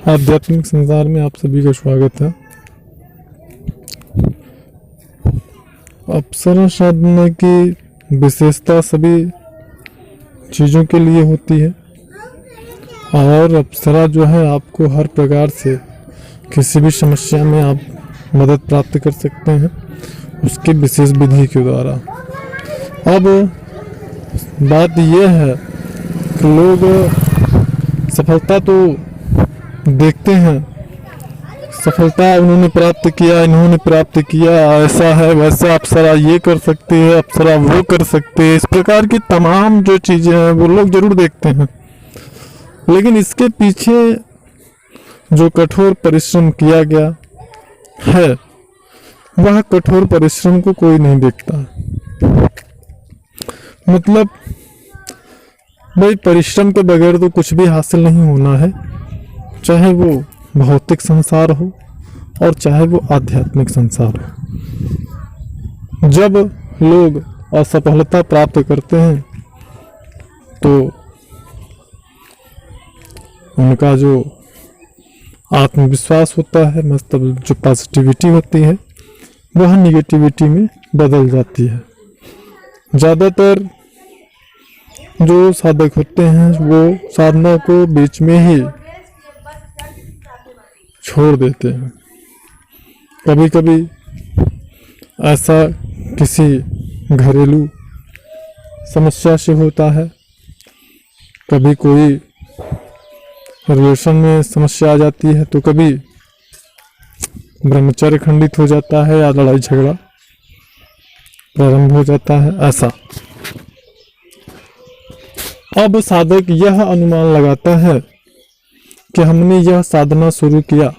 आध्यात्मिक संसार में आप सभी का स्वागत है। अप्सरा साधना की विशेषता सभी चीज़ों के लिए होती है और अप्सरा जो है आपको हर प्रकार से किसी भी समस्या में आप मदद प्राप्त कर सकते हैं उसकी विशेष विधि के द्वारा। अब बात यह है कि लोग सफलता तो देखते हैं, सफलता उन्होंने प्राप्त किया, इन्होंने प्राप्त किया, ऐसा है वैसा, अप्सरा ये कर सकती है, अप्सरा वो कर सकते हैं, इस प्रकार की तमाम जो चीज़ें हैं वो लोग जरूर देखते हैं। लेकिन इसके पीछे जो कठोर परिश्रम किया गया है वह कठोर परिश्रम को कोई नहीं देखता। मतलब भाई परिश्रम के बगैर तो कुछ भी हासिल नहीं होना है, चाहे वो भौतिक संसार हो और चाहे वो आध्यात्मिक संसार हो। जब लोग असफलता प्राप्त करते हैं तो उनका जो आत्मविश्वास होता है, मतलब जो पॉजिटिविटी होती है वह निगेटिविटी में बदल जाती है। ज़्यादातर जो साधक होते हैं वो साधना को बीच में ही छोड़ देते हैं। कभी कभी ऐसा किसी घरेलू समस्या से होता है, कभी कोई रिलेशन में समस्या आ जाती है, तो कभी ब्रह्मचर्य खंडित हो जाता है या लड़ाई झगड़ा प्रारंभ हो जाता है ऐसा। अब साधक यह अनुमान लगाता है कि हमने यह साधना शुरू किया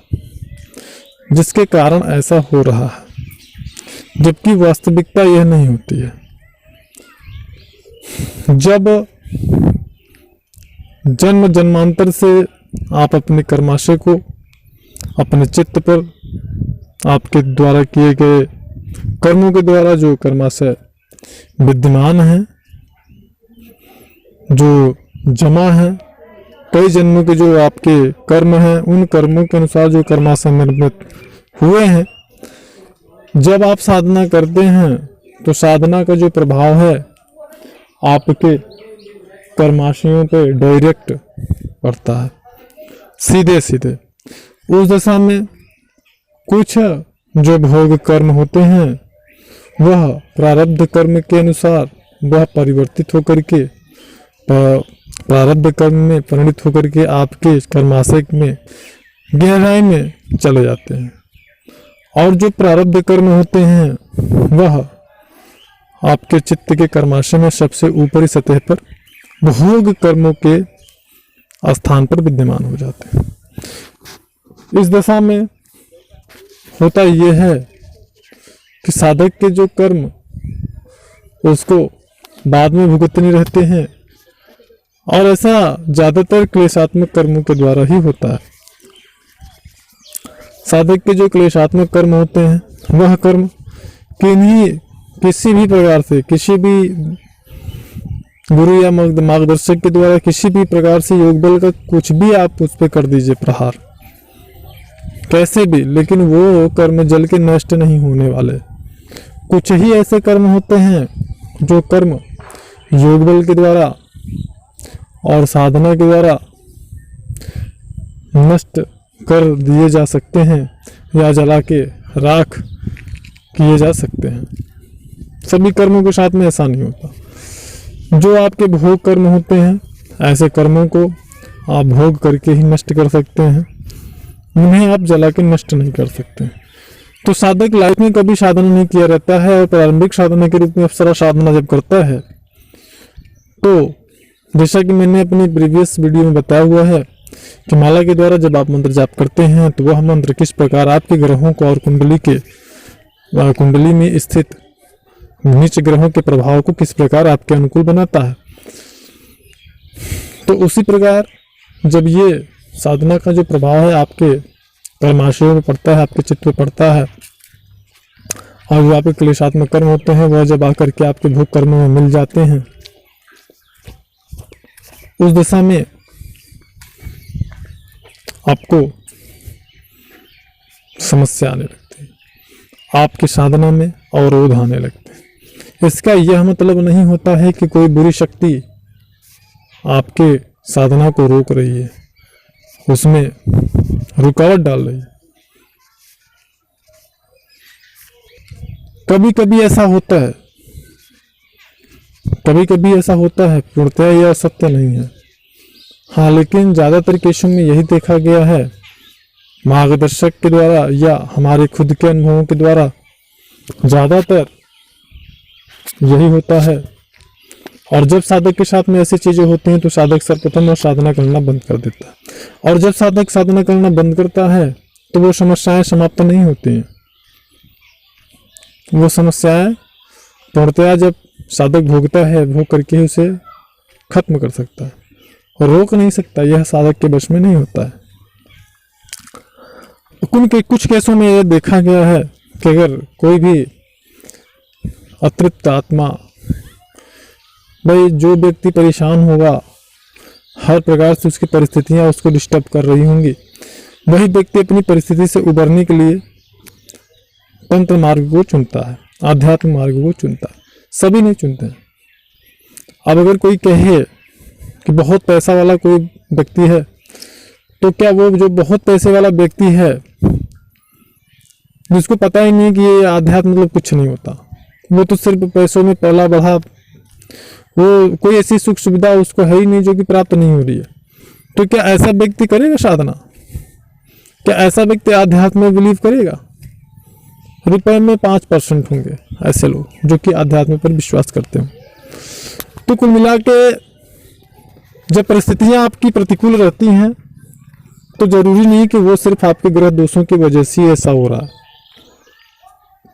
जिसके कारण ऐसा हो रहा है, जबकि वास्तविकता यह नहीं होती है। जब जन्म जन्मांतर से आप अपने कर्माशय को अपने चित्त पर आपके द्वारा किए गए कर्मों के द्वारा जो कर्माशय विद्यमान है, जो जमा है, कई जन्मों के जो आपके कर्म हैं, उन कर्मों के अनुसार जो कर्माशय निर्मित हुए हैं, जब आप साधना करते हैं तो साधना का जो प्रभाव है आपके कर्माशयों पे डायरेक्ट पड़ता है, सीधे सीधे। उस दशा में कुछ जो भोग कर्म होते हैं वह प्रारब्ध कर्म के अनुसार वह परिवर्तित होकर के प्रारब्ध कर्म में परिणित होकर के आपके कर्माशय में गहराई में चले जाते हैं। और जो प्रारब्ध कर्म होते हैं वह आपके चित्त के कर्माशय में सबसे ऊपरी सतह पर भोग कर्मों के स्थान पर विद्यमान हो जाते हैं। इस दशा में होता यह है कि साधक के जो कर्म उसको बाद में भुगतने रहते हैं, और ऐसा ज्यादातर क्लेशात्मक कर्मों के द्वारा ही होता है। साधक के जो क्लेशात्मक कर्म होते हैं वह कर्म किसी भी प्रकार से, किसी भी गुरु या मार्गदर्शक के द्वारा किसी भी प्रकार से योग बल का कुछ भी आप उस पर कर दीजिए प्रहार, कैसे भी, लेकिन वो कर्म जल के नष्ट नहीं होने वाले। कुछ ही ऐसे कर्म होते हैं जो कर्म योग बल के द्वारा और साधना के द्वारा नष्ट कर दिए जा सकते हैं या जला के राख किए जा सकते हैं। सभी कर्मों के साथ में ऐसा नहीं होता। जो आपके भोग कर्म होते हैं ऐसे कर्मों को आप भोग करके ही नष्ट कर सकते हैं, उन्हें आप जला के नष्ट नहीं कर सकते। तो साधक लाइफ में कभी साधना नहीं किया रहता है और प्रारंभिक साधना के रूप में अप्सरा साधना जब करता है तो जैसा कि मैंने अपनी प्रीवियस वीडियो में बताया हुआ है कि माला के द्वारा जब आप मंत्र जाप करते हैं तो वह मंत्र किस प्रकार आपके ग्रहों को और कुंडली में स्थित नीच ग्रहों के प्रभाव को किस प्रकार आपके अनुकूल बनाता है। तो उसी प्रकार जब ये साधना का जो प्रभाव है आपके कर्माशयों में पड़ता है, आपके चित्त में पड़ता है, और जो आपके क्लेशात्मक कर्म होते हैं वह जब आकर के आपके भोग कर्मों में मिल जाते हैं, उस दशा में आपको समस्या आने लगती है, आपकी साधना में अवरोध आने लगते हैं। इसका यह मतलब नहीं होता है कि कोई बुरी शक्ति आपके साधना को रोक रही है, उसमें रुकावट डाल रही है। कभी कभी ऐसा होता है, कभी कभी ऐसा होता है, पूर्णतः यह सत्य नहीं है। हाँ, लेकिन ज़्यादातर केसों में यही देखा गया है, मार्गदर्शक के द्वारा या हमारे खुद के अनुभवों के द्वारा ज़्यादातर यही होता है। और जब साधक के साथ में ऐसी चीज़ें होती हैं तो साधक सर्वप्रथम और साधना करना बंद कर देता है। और जब साधक साधना करना बंद करता है तो वो समस्याएं समाप्त नहीं होती हैं। वो समस्याएं पूर्णतया जब साधक भोगता है, भोग करके उसे खत्म कर सकता है और रोक नहीं सकता। यह साधक के वश में नहीं होता है। कुछ केसों में यह देखा गया है कि अगर कोई भी अतृप्त आत्मा, भाई जो व्यक्ति परेशान होगा, हर प्रकार से उसकी परिस्थितियां उसको डिस्टर्ब कर रही होंगी, वही व्यक्ति अपनी परिस्थिति से उबरने के लिए तंत्र मार्ग को चुनता है, आध्यात्म मार्ग को चुनता है। सभी नहीं चुनते हैं। अब अगर कोई कहे कि बहुत पैसा वाला कोई व्यक्ति है, तो क्या वो जो बहुत पैसे वाला व्यक्ति है, जिसको पता ही नहीं कि ये आध्यात्म मतलब कुछ नहीं होता, वो तो सिर्फ पैसों में पला बढ़ा, वो कोई ऐसी सुख सुविधा उसको है ही नहीं जो कि प्राप्त नहीं हो रही है, तो क्या ऐसा व्यक्ति करेगा साधना? क्या ऐसा व्यक्ति आध्यात्म में बिलीव करेगा? रुपए में 5% होंगे ऐसे लोग जो कि आध्यात्म पर विश्वास करते हैं। तो कुल मिला के जब परिस्थितियां आपकी प्रतिकूल रहती हैं तो जरूरी नहीं कि वो सिर्फ आपके ग्रह दोषों की वजह से ऐसा हो रहा है।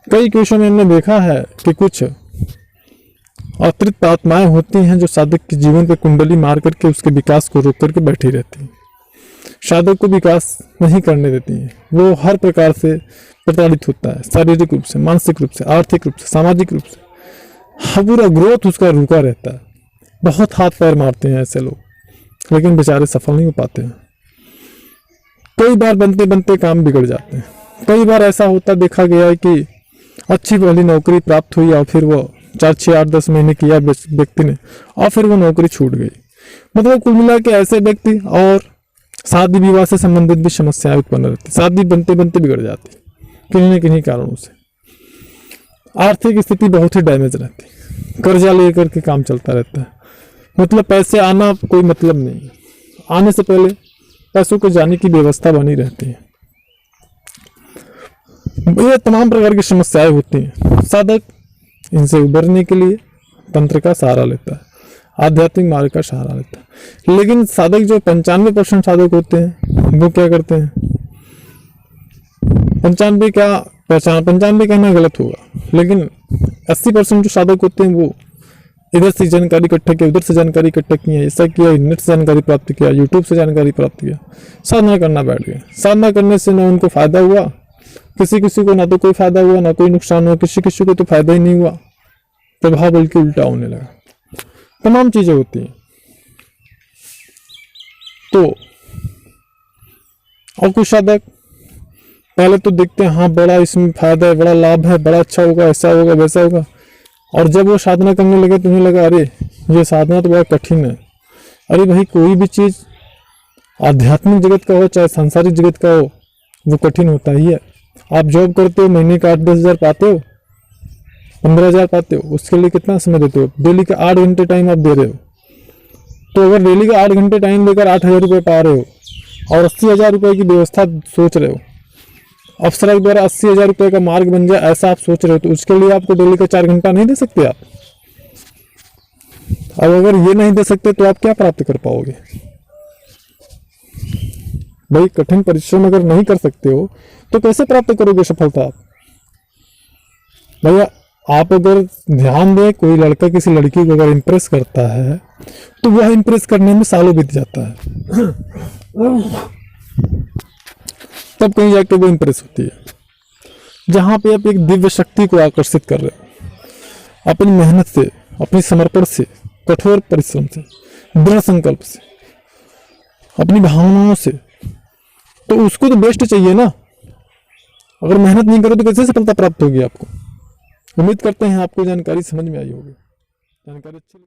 कई केसों में हमने देखा है कि कुछ अतिरिक्त आत्माएं होती हैं जो साधक के जीवन पर कुंडली मार करके उसके विकास को रोक करके बैठी रहती हैं, साधक को विकास नहीं करने देती हैं। वो हर प्रकार से प्रताड़ित होता है, शारीरिक रूप से, मानसिक रूप से, आर्थिक रूप से, सामाजिक रूप से। पूरा ग्रोथ उसका रुका रहता है। बहुत हाथ पैर मारते हैं ऐसे लोग, लेकिन बेचारे सफल नहीं हो पाते हैं। कई बार बनते बनते काम बिगड़ जाते हैं। कई बार ऐसा होता देखा गया है कि अच्छी वाली नौकरी प्राप्त हुई और फिर वो 4, 6, 8, 10 महीने किया व्यक्ति ने और फिर वो नौकरी छूट गई। मतलब कुल मिला के ऐसे व्यक्ति, और शादी विवाह से संबंधित भी समस्याएं उत्पन्न रहती, शादी बनते बनते बिगड़ जाती किन्हीं न किन्हीं कारणों से। आर्थिक स्थिति बहुत ही डैमेज रहती, कर्जा लेकर के काम चलता रहता है। मतलब पैसे आना कोई मतलब नहीं है, आने से पहले पैसों को जाने की व्यवस्था बनी रहती है। ये तमाम प्रकार की समस्याएं होती हैं। साधक इनसे उबरने के लिए तंत्र का सहारा लेता है, आध्यात्मिक मार्ग का सहारा लेता है। लेकिन साधक जो 95% साधक होते हैं वो क्या करते हैं? 95 कहना गलत होगा, लेकिन 80% जो साधक होते हैं वो इधर से जानकारी इकट्ठा किया, उधर से जानकारी इकट्ठा किया, ऐसा किया, नेट से जानकारी प्राप्त किया, यूट्यूब से जानकारी प्राप्त किया, साधना करना बैठ गया। साधना करने से ना उनको फायदा हुआ, किसी किसी को ना तो कोई फायदा हुआ ना कोई नुकसान हुआ, किसी किसी को तो फायदा ही नहीं हुआ, प्रभाव बल्कि उल्टा होने लगा। तमाम चीजें होती हैं। तो और कुछ साधक पहले तो देखते हैं हाँ बड़ा इसमें फायदा है, बड़ा लाभ है, बड़ा अच्छा होगा, ऐसा होगा, वैसा होगा, और जब वो साधना करने लगे तो उन्हें लगा अरे ये साधना तो बड़ा कठिन है। अरे भाई, कोई भी चीज आध्यात्मिक जगत का हो चाहे सांसारिक जगत का हो, वो कठिन होता ही है। आप जॉब करते हो, महीने का 8-10 हज़ार पाते हो, 15 हज़ार पाते हो, उसके लिए कितना समय देते हो? डेली का 8 घंटे टाइम आप दे रहे हो। तो अगर डेली का 8 घंटे टाइम देकर 8,000 रुपये पा रहे हो और 80,000 रुपये की व्यवस्था सोच रहे हो, अफसर के द्वारा 80,000 रुपये का मार्ग बन जाए ऐसा आप सोच रहे हो, तो उसके लिए आपको डेली का 4 घंटा नहीं दे सकते आप? अब अगर ये नहीं दे सकते तो आप क्या प्राप्त कर पाओगे? भाई, कठिन परिश्रम अगर नहीं कर सकते हो तो कैसे प्राप्त करोगे सफलता आप? भैया, आप अगर ध्यान दें, कोई लड़का किसी लड़की को अगर इम्प्रेस करता है तो वह इम्प्रेस करने में सालों बीत जाता है, तब कहीं जाके वो इम्प्रेस होती है। जहां पे आप एक दिव्य शक्ति को आकर्षित कर रहे हो, अपनी मेहनत से, अपनी समर्पण से, कठोर परिश्रम से, दृढ़ संकल्प से, अपनी भावनाओं से, तो उसको तो बेस्ट चाहिए ना। अगर मेहनत नहीं करो तो कैसे सफलता प्राप्त होगी आपको। उम्मीद करते हैं आपको जानकारी समझ में आई होगी। जानकारी अच्छी